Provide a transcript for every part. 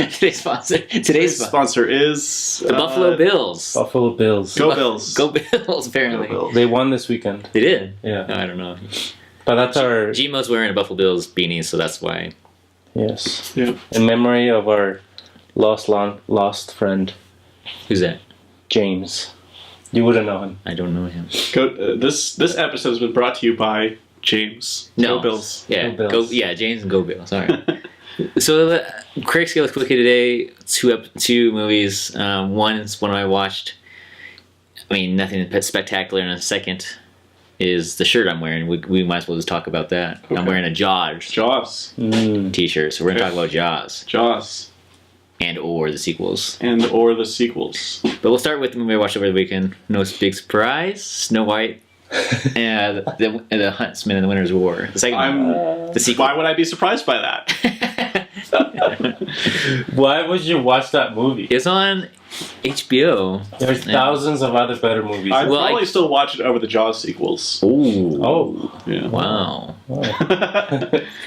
Today's sponsor is the Buffalo Bills. Buffalo Bills. Go Bills. Go Bills, apparently. Go Bills. They won this weekend. They did? Yeah. No, I don't know. But that's our... G-Mo's wearing a Buffalo Bills beanie, so that's why. Yes. Yeah. In memory of our lost friend, Who's that? James. You wouldn't know him. I don't know him. This episode has been brought to you by James. No. Go Bills. Yeah, Go Bills. James and Go Bills. All right. So Craigscale Quickie today. Two movies. One is one I watched. I mean, nothing spectacular. And the second is the shirt I'm wearing. We might as well just talk about that. Okay. I'm wearing a Jaws t-shirt, so we're gonna talk about Jaws and or the sequels. Or the sequels. But we'll start with the movie I watched over the weekend. No big surprise. Snow White and the Huntsman and the Winter's War. The second one. The sequel. Why would I be surprised by that? Why would you watch that movie? It's on HBO. There's thousands of other better movies. I'd probably still watch it over the Jaws sequels. Ooh. Oh. Yeah. Wow.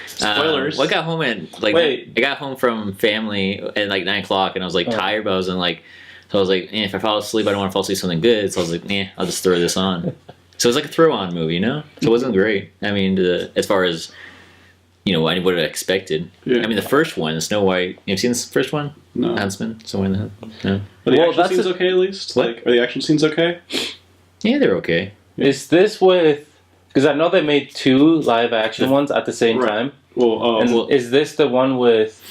Spoilers. I got home I got home from family at 9:00, and I was tired, but I was so I was if I fall asleep, I don't want to fall asleep something good. So I was I'll just throw this on. So it was like a throw-on movie, So it wasn't great. I mean, as far as what I expected. Yeah. I mean, the first one, Snow White. You've seen this first one? No. Huntsman. Somewhere in the no. Are the action scenes okay at least? What? Are the action scenes okay? Yeah, they're okay. Is this with... Because I know they made 2 live-action ones at the same time. Well, is this the one with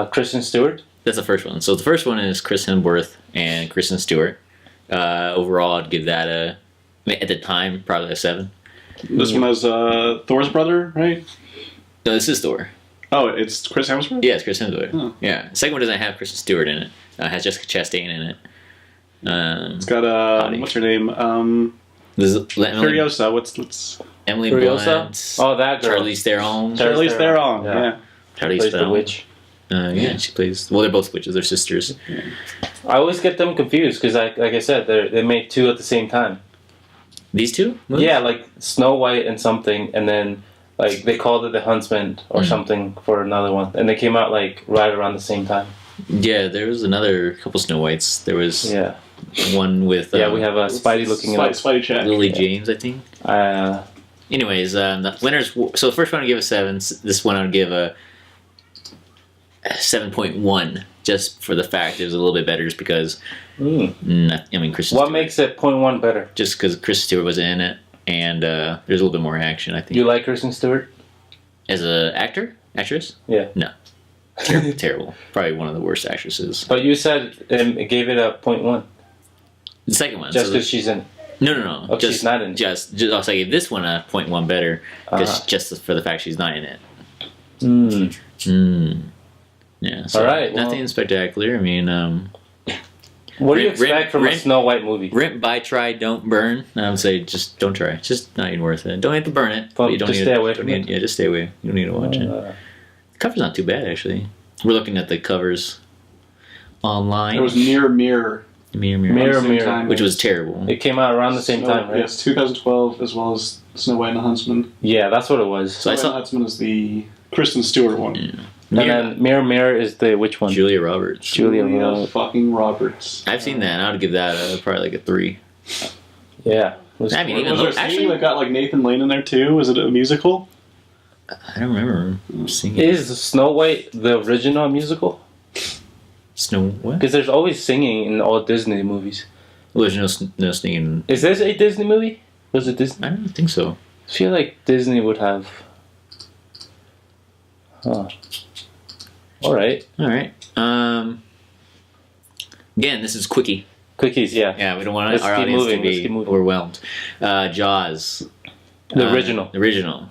Kristen Stewart? That's the first one. So the first one is Chris Hemsworth and Kristen Stewart. Overall, I'd give that at the time, probably a 7. This one has Thor's brother, right? No, this is Thor. Oh, it's Chris Hemsworth? Yeah, it's Chris Hemsworth. Oh. Yeah. The second one doesn't have Kristen Stewart in it. It has Jessica Chastain in it. It's got, what's her name? Furiosa. What's... Emily Furiosa? Blunt. Oh, that girl. Charlize Theron. Charlize Theron, yeah. Charlize Plays the Theron. witch. Yeah, she plays... Well, they're both witches. They're sisters. Yeah. I always get them confused because, like I said, they made 2 at the same time. These two movies? Yeah, like Snow White and something, and then they called it the Huntsman or something for another one, and they came out right around the same time. Yeah, there was another couple Snow Whites. There was one with we have a Spidey looking Spidey check. Lily James, I think. Anyways, the winners. So the first one I'd give a 7. This one I'd give a 7.1, just for the fact it was a little bit better, just because. I mean, Kristen. What Stewart, makes it 0.1 better? Just because Kristen Stewart was in it, and there's a little bit more action. I think. You like Kristen Stewart as a actress? Yeah. No. Terrible. Probably one of the worst actresses. But you said it gave it a 0.1. The second one. Just because she's in it. No. Oh, she's not in it. Just I'll say this one a 0.1 better, just for the fact she's not in it. Yeah. So all right. Nothing spectacular. I mean, what do you expect from a Snow White movie? Rent, buy, try, don't burn. I would say just don't try. It's just not even worth it. Don't have to burn it. But you don't just need stay away from it. Yeah, just stay away. You don't need to watch it. The cover's not too bad, actually. We're looking at the covers online. There was Mirror, which was terrible. It came out around the same time, right? Yes, 2012, as well as Snow White and the Huntsman. Yeah, that's what it was. Snow White and the Huntsman is the Kristen Stewart one. Yeah. And then Mirror is the which one? Julia Roberts. Julia fucking Roberts. I've seen that, and I would give that probably a 3. Yeah. I mean, was there a scene that got Nathan Lane in there too? Was it a musical? I don't remember seeing it. Is Snow White the original musical? Snow what? Because there's always singing in all Disney movies. Well, there's no singing. Is this a Disney movie? Was it Disney? I don't think so. I feel like Disney would have. Huh. All right. Again, this is Quickie. Quickies, yeah. Yeah, we don't want Let's our keep audience moving, to let's be keep moving. overwhelmed. Jaws. The original. The original.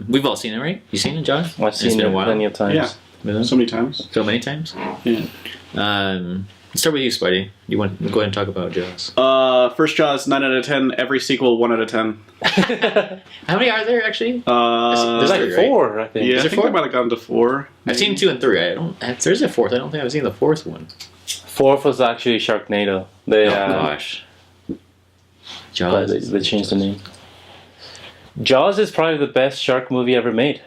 We've all seen it, right? You seen it, John? I've seen it plenty of times. Yeah. So many times. So many times? Yeah. Let's start with you, Spidey. You want to go ahead and talk about Jaws? First Jaws, 9 out of 10. Every sequel, 1 out of 10. How many are there, actually? There's like 4, I think. Yeah, Is I there think 4? they might have gone to 4. I've seen 2 and 3. There's a 4th. I don't think I've seen the 4th one. 4th was actually Sharknado. They, gosh. Jaws. They changed the name. Jaws is probably the best shark movie ever made.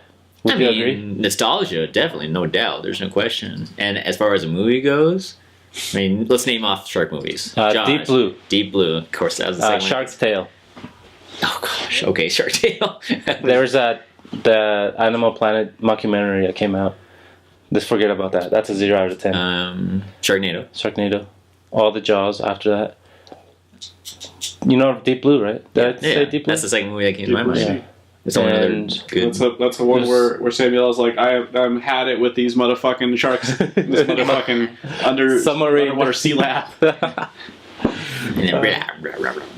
Would you agree? Nostalgia, definitely, no doubt. There's no question. And as far as a movie goes, I mean, let's name off shark movies. Deep Blue. Deep Blue. Of course, that was the second one. Shark's Tale. Oh gosh. Okay, Shark Tale. There was the Animal Planet mockumentary that came out. Just forget about that. That's a 0 out of 10. Sharknado. All the Jaws after that. You know Deep Blue, right? Did I say Deep Blue? That's the second movie that came to my mind. Yeah. It's only another good. That's the one where Samuel's like, I'm had it with these motherfucking sharks, this motherfucking underwater sea lab.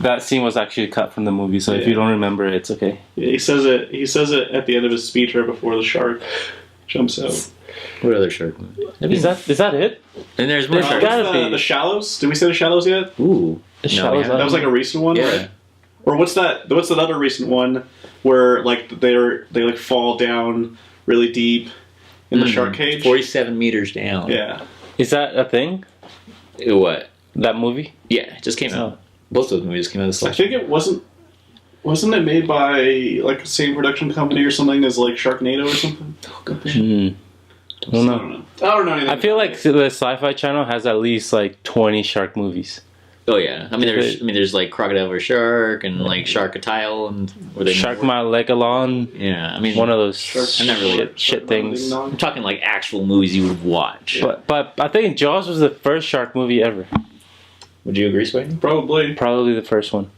That scene was actually cut from the movie, so if you don't remember it, it's okay. Yeah, he says it at the end of his speech right before the shark jumps out. What other shark movie? Is that it? And there's more sharks. The Shallows? Did we say The Shallows yet? Ooh. The Shallows. That was like a recent one? Yeah. Right? Or what's that other recent one where like they like fall down really deep in the shark cage? 47 meters down. Yeah. Is that a thing? What? That movie? Yeah, it just came out. Both those movies came out this I think it wasn't it made by like the same production company or something as like Sharknado or something? Oh gosh. I don't know. I don't know anything. I feel like the Sci-Fi Channel has at least like 20 shark movies. Oh yeah, I mean there's like Crocodile vs. Shark and like Sharkatile and Shark My Legalon. Yeah, I mean one of those I'm not really shit things. I'm talking like actual movies you would watch. But I think Jaws was the first shark movie ever. Would you agree, Spidey? Probably the first one.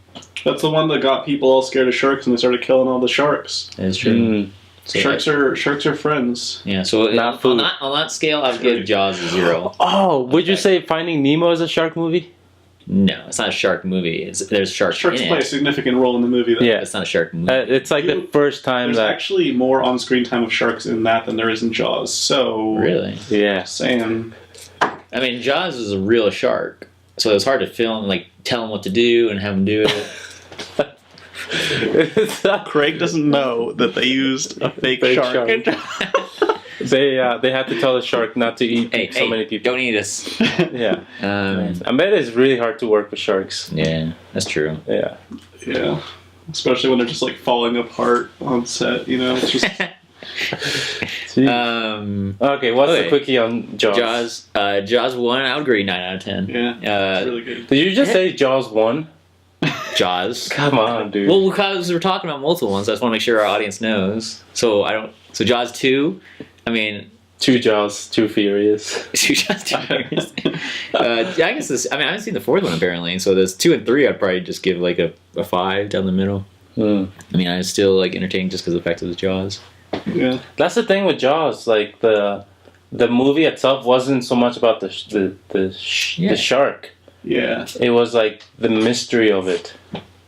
That's the one that got people all scared of sharks and they started killing all the sharks. That's true. So sharks are friends. Yeah, so Not food. on that scale, I would give Jaws a 0. Oh, would you say Finding Nemo is a shark movie? No, it's not a shark movie. There's sharks Sharks in play a it. significant role in the movie, though. Yeah. It's not a shark movie. It's like the first time There's that... actually more on-screen time of sharks in that than there is in Jaws, so... Really? Yeah. Saying... I mean, Jaws is a real shark, so it's hard to film, like, tell him what to do and have him do it. Craig doesn't know that they used a fake shark. They had to tell the shark not to eat so many people. Don't eat us. Yeah. I bet it's really hard to work with sharks. Yeah, that's true. Yeah. Yeah. Especially when they're just like falling apart on set, you know? It's just... Okay, what's the quickie on Jaws? Jaws 1, I would agree 9 out of 10. Yeah, it's really good. Did you just say Jaws 1? Jaws. Come on, dude. Well, because we're talking about multiple ones, I just want to make sure our audience knows. So Jaws 2, I mean... 2 Jaws, 2 Furious. 2 Jaws, 2 Furious. I guess I haven't seen the fourth one apparently, so there's 2 and 3 I'd probably just give like a 5 down the middle. I mean, I still like entertained just because of the fact of the Jaws. Yeah. That's the thing with Jaws, like the movie itself wasn't so much about the shark. Yeah. It was like the mystery of it.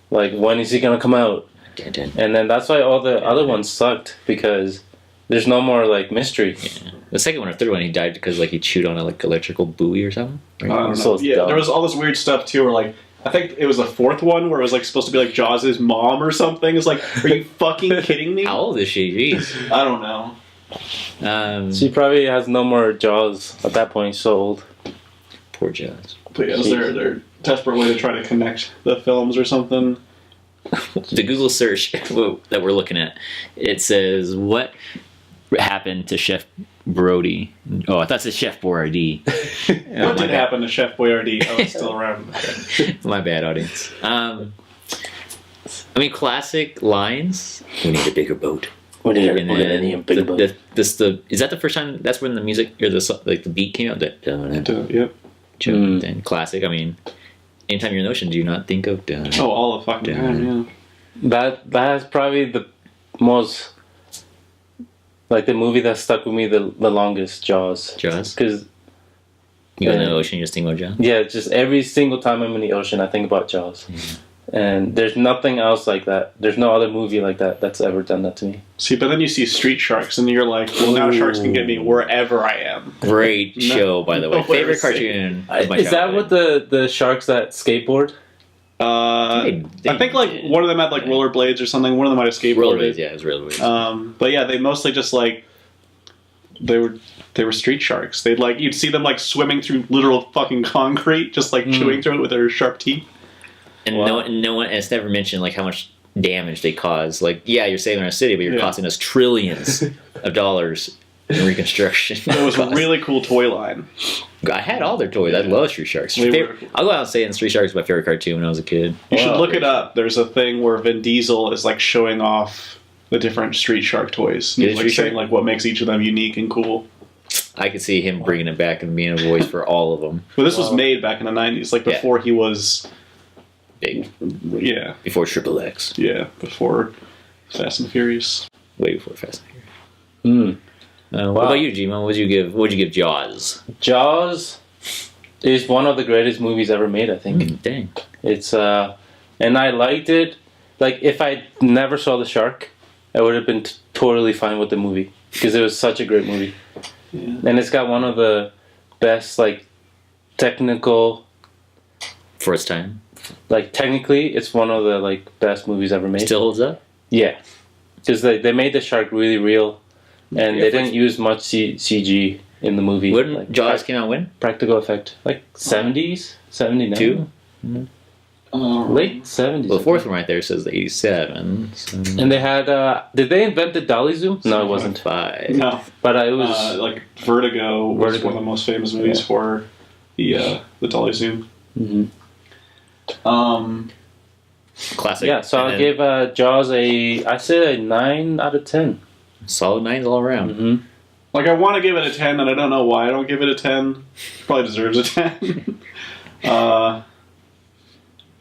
Like, when is he gonna come out? And then that's why all the other ones sucked, because there's no more like mystery. Yeah. The second one or third one, he died because like he chewed on a like electrical buoy or something. I don't know. Yeah, there was all this weird stuff too, where like I think it was the fourth one where it was like supposed to be like Jaws' mom or something. It's like, are you fucking kidding me? How old is she? Jeez. I don't know. She probably has no more Jaws at that point. She's so old. Poor Jaws. But yeah, it was their desperate way to try to connect the films or something. The Google search that we're looking at, it says, what happened to Chef Brody? Oh, I thought it said Chef Boyardee. What did happen to Chef Boyardee? Oh, it's still around. My bad, audience. I mean, classic lines. We need a bigger boat. We need a bigger boat. Is that the first time? That's when the music or the beat came out. Yep. Then classic. I mean, anytime you're in the ocean, do you not think of? Oh, all the fucking time. Yeah. That's probably the most. Like the movie that stuck with me the longest, Jaws. Jaws? Because you go in the ocean, you just think about Jaws? Yeah, just every single time I'm in the ocean, I think about Jaws. Yeah. And there's nothing else like that. There's no other movie like that that's ever done that to me. See, but then you see Street Sharks, and you're like, well, now sharks can get me wherever I am. Great show, by the way. Favorite cartoon of my Is that what the sharks that skateboard? I think like one of them had like rollerblades or something. One of them might have skateboarded. Rollerblades, yeah, it was rollerblades. But yeah, they mostly just like they were street sharks. They'd like you'd see them like swimming through literal fucking concrete, just like chewing through it with their sharp teeth. And no one, it's never mentioned like how much damage they cause. Like, yeah, you're saving our city, but you're costing us trillions of dollars in reconstruction. It was a really cool toy line. I had all their toys. I love Street Sharks. I'll go out and say Street Sharks was my favorite cartoon when I was a kid. You should look it up. There's a thing where Vin Diesel is like showing off the different Street Shark toys. He's like saying like what makes each of them unique and cool. I could see him bringing it back and being a voice for all of them. But this was made back in the 90s, like before he was big. Yeah. Before Triple X. Yeah, before Fast and Furious. Way before Fast and Furious. What about you, G-Mon? What'd you give Jaws? Jaws is one of the greatest movies ever made, I think. Dang. It's and I liked it. Like, if I never saw the shark, I would have been totally fine with the movie because it was such a great movie. Yeah. And it's got one of the best, like, technical... For its time? Like, technically, it's one of the, like, best movies ever made. Still holds up? Yeah. Because they made the shark really real. And they didn't use much CG in the movie. When like, Jaws came out when? Practical effect. Like 70s? 79? Two? Late 70s. Well, the fourth one right there says 87. So. And they had... did they invent the dolly zoom? No, it wasn't. 5. No. But it was... like Vertigo was one of the most famous movies for the dolly zoom. Mm-hmm. Classic. Yeah, so I gave Jaws I said a 9 out of 10. Solid 9s all around. Mm-hmm. Like, I want to give it a 10, and I don't know why I don't give it a 10. Probably deserves a 10. But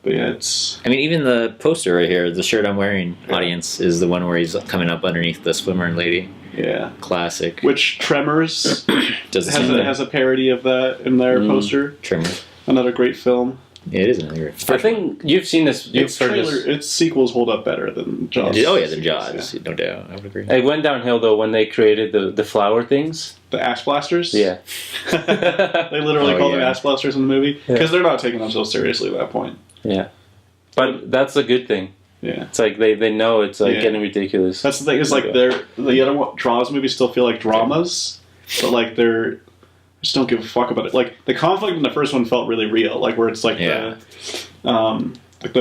yeah, it's... I mean, even the poster right here, the shirt I'm wearing, audience, is the one where he's coming up underneath the swimmer lady. Yeah. Classic. Which Tremors has a parody of that in their poster. Tremors. Another great film. Yeah, it is another great film. I think you've seen this. Its sequels hold up better than Jaws. Oh yeah, than Jaws, no doubt. I would agree. It went downhill though when they created the flower things. The ass blasters? Yeah. They literally call them ass blasters in the movie. Because they're not taking themselves seriously at that point. Yeah. But that's a good thing. Yeah. It's like they know it's like getting ridiculous. That's the thing, is like the other Jaws movies still feel like dramas, but like they're just don't give a fuck about it. Like the conflict in the first one felt really real, like where it's like the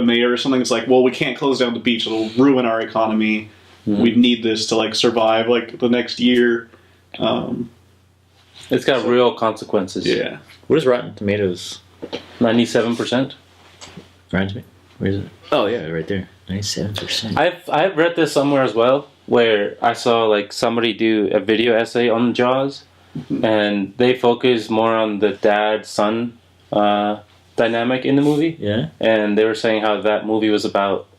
mayor or something. It's like, well, we can't close down the beach; it'll ruin our economy. Mm-hmm. We need this to like survive like the next year. It's got real consequences. Yeah. What is Rotten Tomatoes? 97%. Rotten Tomatoes. Where is it? Oh yeah, right there. 97%. I've read this somewhere as well, where I saw like somebody do a video essay on Jaws. And they focus more on the dad-son dynamic in the movie. Yeah. And they were saying how that movie was about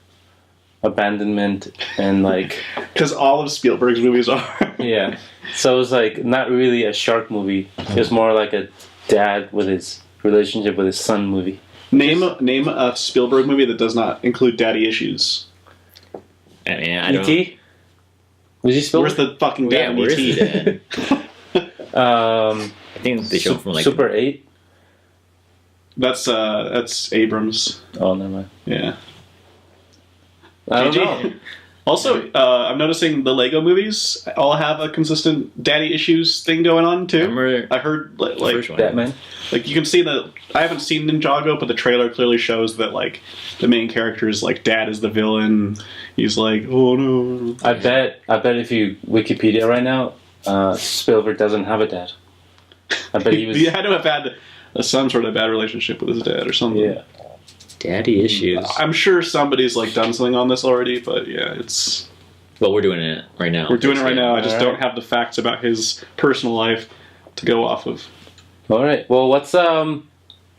abandonment and like... Because all of Spielberg's movies are. Yeah. So it was like not really a shark movie. It was more like a dad with his relationship with his son movie. Name a Spielberg movie that does not include daddy issues. I mean, I don't... E.T.? Was he Spielberg? Where's the fucking dad in where's E.T.? the dad? I think they show from like Super 8. That's Abrams. Oh, never mind. Yeah. I don't know. Also, I'm noticing the Lego movies all have a consistent daddy issues thing going on too. I heard like Batman. Like you can see that I haven't seen Ninjago, but the trailer clearly shows that like the main character's like dad is the villain. He's like, oh no. I bet if you Wikipedia right now. Spielberg doesn't have a dad. I bet he was. He had to have had some sort of bad relationship with his dad or something. Yeah. Daddy issues. I'm sure somebody's like done something on this already, but yeah, it's. Well, we're doing it right now. We're doing it right now. I just don't have the facts about his personal life to go off of. All right. Well, what's do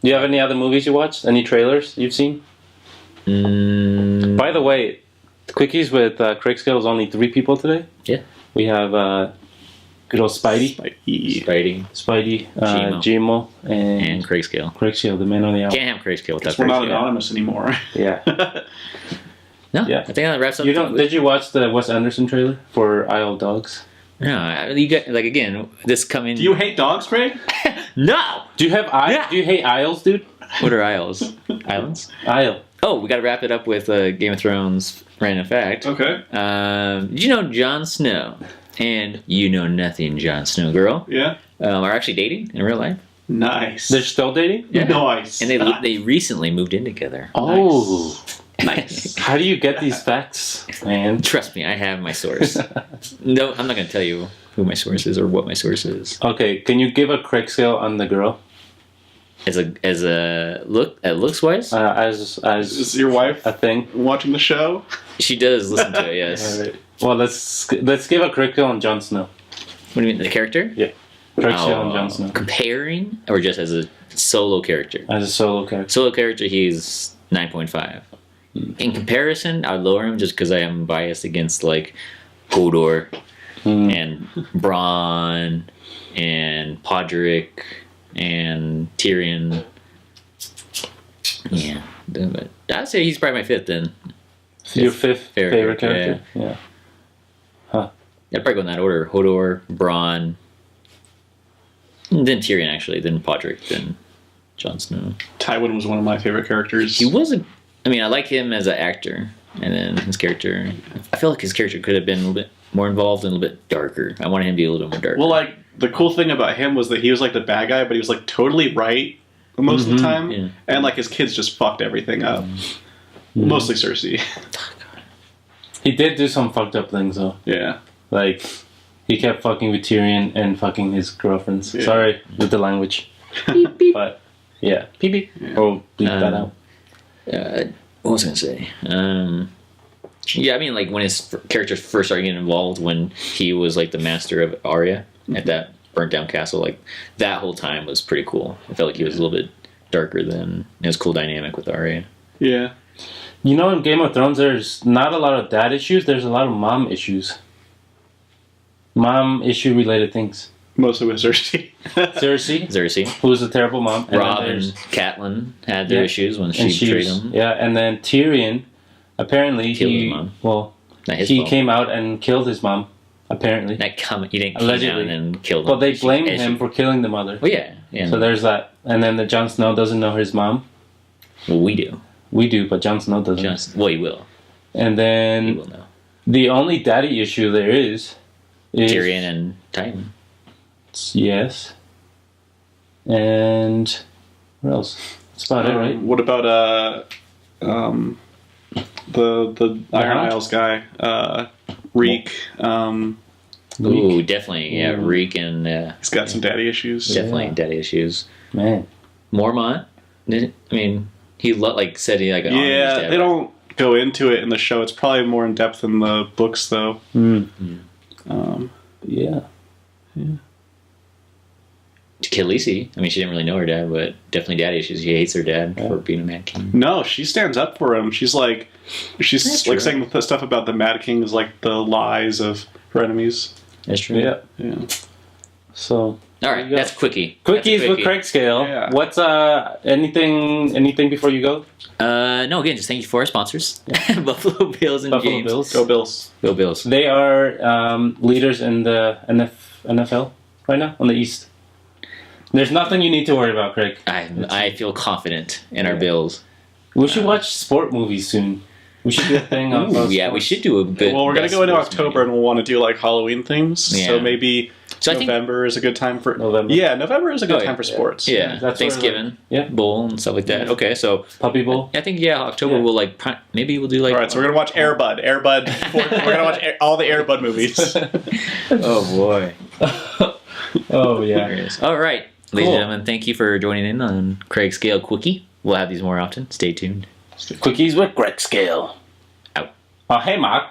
you have any other movies you watched? Any trailers you've seen? By the way, Quickies with Craigscale is only 3 people today. Yeah. We have. Good old Spidey, G-money, and Craigscale. Craigscale, the man on the hour. Can't have Craigscale without Craigscale. We're not anonymous anymore. Yeah. No. Yeah. I think that wraps up. Did you watch the Wes Anderson trailer for Isle of Dogs? No. You get like again this coming. Do you hate dogs, Craig? No. Do you have eyes? Yeah. Do you hate Isles, dude? What are Isles? Islands? Isle. Oh, we got to wrap it up with Game of Thrones random fact. Okay. Did you know Jon Snow? And you know nothing, Jon Snow girl. Yeah. Are actually dating in real life. Nice. They're still dating? Yeah. Nice. And they recently moved in together. Oh. Nice. Nice. How do you get these facts, man? Trust me, I have my source. No, I'm not going to tell you who my source is or what my source is. Okay, can you give a Craigscale on the girl? As a looks wise, As Is your wife a thing. watching the show? she does listen to it. Yes. All right. Well, let's give a Craigscale on Jon Snow. What do you mean, the character? Yeah, Craigscale on Jon Snow Comparing, or just as a solo character? as a solo character. Solo character, he's 9.5. In comparison, I would lower him just because I am biased against like Hodor and Bronn and Podrick and Tyrion. Yeah, but I'd say he's probably my fifth then. Your fifth favorite character, character? Yeah. I'd probably go in that order: Hodor, Bronn, then Tyrion actually, then Podrick, then Jon Snow. Tywin was one of my favorite characters. He wasn't. I mean, I like him as an actor, and then his character. I feel like his character could have been a little bit more involved and a little bit darker. I wanted him to be a little bit more dark. Well, like the cool thing about him was that he was like the bad guy, but he was like totally right most of the time, Yeah. and like his kids just fucked everything up. Mostly Cersei. He did do some fucked up things though. Yeah. Like he kept fucking with Tyrion and fucking his girlfriends. Yeah. Sorry with the language. But yeah, beep beep. Yeah. Oh, bleep that out. What was I gonna say? Yeah, I mean, like when his characters first started getting involved, when he was like the master of Arya at that burnt down castle, like that whole time was pretty cool. I felt like he was a little bit darker than it was a cool dynamic with Arya. Yeah. You know, in Game of Thrones, there's not a lot of dad issues. There's a lot of mom issues. Mom issue related things. Mostly with Cersei. Cersei, Who's a terrible mom. And Robb, then and there's- Catelyn had their Yeah. issues when she and betrayed she's- him. Yeah, and then Tyrion, apparently Killed his mom. Well, Not his he fault. came out and killed his mom. Apparently, He didn't come Allegedly. down and kill him. well, they blamed And him for killing the mother. Well, yeah. So there's that, and then the Jon Snow doesn't know his mom. Well, we do. We do, but Jon Snow doesn't. Well, he will. And He then will know. the only daddy issue there is Tyrion and Tywin. Yes. And what else? That's about it, right? What about the Iron Hound? Isles guy, Reek? Ooh, definitely. Yeah, Reek and He's got some daddy issues. definitely Yeah. daddy issues. Man. Mormont. I mean, he said he like. honored his Yeah, dad. they don't go into it in the show. It's probably more in depth in the books, though. Yeah. Khaleesi. I mean, she didn't really know her dad, but definitely daddy issues. She hates her dad for being a Mad King. No, she stands up for him. She's like true. saying the stuff about the Mad King is like the lies of her enemies. That's true. Yeah. Yeah. So All right, you go. that's quickie. Quickies That's a with Craigscale. Yeah. What's anything before you go? No, again, just thank you for our sponsors, Buffalo Bills and Buffalo James. Bills. Go Bills. Go Bills. They are leaders in the NFL right now on the East. There's nothing you need to worry about, Craig. I feel confident in our Bills. We should watch sport movies soon. We should do a thing on Ooh, yeah, we should do a good. Well, we're gonna best go into sports October movie. and we'll want to do like Halloween things. So Yeah. maybe So I think- November is a good time for November. Yeah, November is a good Oh, time for sports. Yeah, That's Thanksgiving, yeah. Bowl and stuff like that. Okay, so Puppy Bowl. I think October Yeah. we'll like maybe we'll do like. All right, so we're gonna watch Air Bud. Air Bud. We're gonna watch all the Air Bud movies. Oh boy. Oh There yeah. it is. All right, ladies and gentlemen, thank you for joining in on Craigscale Quickie. We'll have these more often. Stay tuned. Quickies with Craigscale. Out. Oh, hey, Mark.